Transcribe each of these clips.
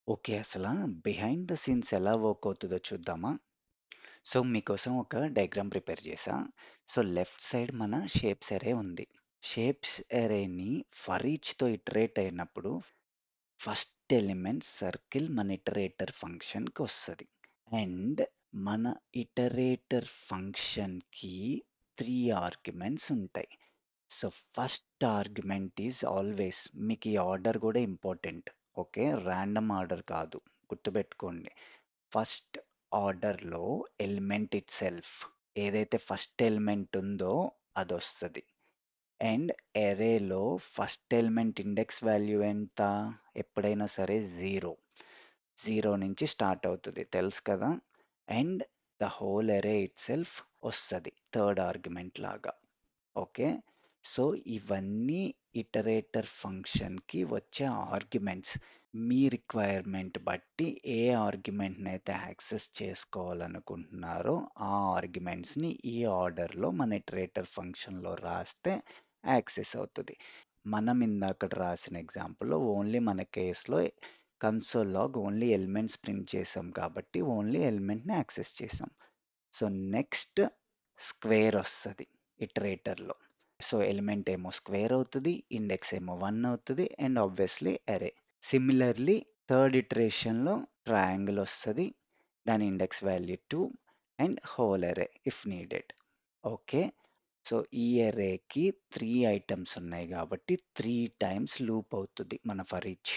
Okay. Behind the scenes ఎలా work అవుతదో చూద్దామా? మీకోసం ఒక డయాగ్రామ్ ప్రిపేర్ చేశా. లెఫ్ట్ సైడ్ మన షేప్స్ అరే ఉంది. షేప్స్ అరేని ఫర్ ఈచ్‌తో ఇటరేట్ అయినప్పుడు ఫస్ట్ ఎలిమెంట్ సర్కిల్ మన ఇటరేటర్ ఫంక్షన్‌కొస్తది. అండ్ మన ఇటరేటర్ ఫంక్షన్‌కి 3 ఆర్గ్యుమెంట్స్ ఉంటాయి. ఫస్ట్ ఆర్గ్యుమెంట్ ఈజ్ ఆల్వేస్ మీకు ఈ ఆర్డర్ కూడా ఇంపార్టెంట్. ఓకే. రాండమ్ ఆర్డర్ కాదు. గుర్తుపెట్టుకోండి. ఫస్ట్ ఆర్డర్‌లో ఎలిమెంట్ ఇట్‌సెల్ఫ్ ఏదైతే ఫస్ట్ ఎలిమెంట్ ఉందో అదొస్తది. అండ్ అరేలో ఫస్ట్ ఎలిమెంట్ ఇండెక్స్ వాల్యూ ఎంత? ఎప్పుడైనా సరే 0. 0 నుంచి స్టార్ట్ అవుతది. తెలుసు కదా! అండ్ ద హోల్ అరే ఇట్‌సెల్ఫ్ వస్తది థర్డ్ ఆర్గ్యుమెంట్ లాగా. ఓకే. ఇవన్నీ ఇటరేటర్ ఫంక్షన్‌కి వచ్చే ఆర్గ్యుమెంట్స్. మీ రిక్వైర్మెంట్ బట్టి ఏ ఆర్గ్యుమెంట్‌నైతే యాక్సెస్ చేసుకోవాలనుకుంటున్నారో, ఆ ఆర్గ్యుమెంట్స్‌ని ఈ ఆర్డర్‌లో మన ఇటరేటర్ ఫంక్షన్‌లో రాస్తే యాక్సెస్ అవుతది. మనం ఇందాకడ రాసిన ఎగ్జాంపుల్‌లో ఓన్లీ మన కేస్‌లో console log only elements print చేసాం కాబట్టి ఓన్లీ ఎలిమెంట్‌ని యాక్సెస్ చేసాం. నెక్స్ట్ స్క్వేర్ వస్తది ఇటరేటర్‌లో. ఎలిమెంట్ ఏమో స్క్వేర్ అవుతది, ఇండెక్స్ ఏమో 1 అవుతది అండ్ ఆబ్వియస్‌లీ అరే. సిమిలర్‌లీ థర్డ్ ఇటరేషన్‌లో ట్రయాంగిల్ వస్తది. దాని index value 2 and whole array if needed. Okay. ఈ అరేకి 3 ఐటెమ్స్ ఉన్నాయి కాబట్టి 3 టైమ్స్ లూప్ అవుతది మన ఫర్ ఈచ్.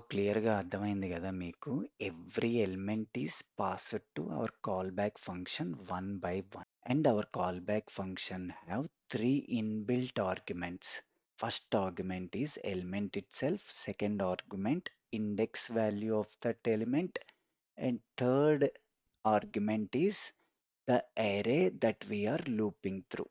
క్లియర్‌గా అర్థమైంది గదా మీకు. Every element is passed to our call back function one by one. And our callback function have 3 inbuilt arguments. First argument is element itself, second argument index value of that element, and third argument is the array that we are looping through.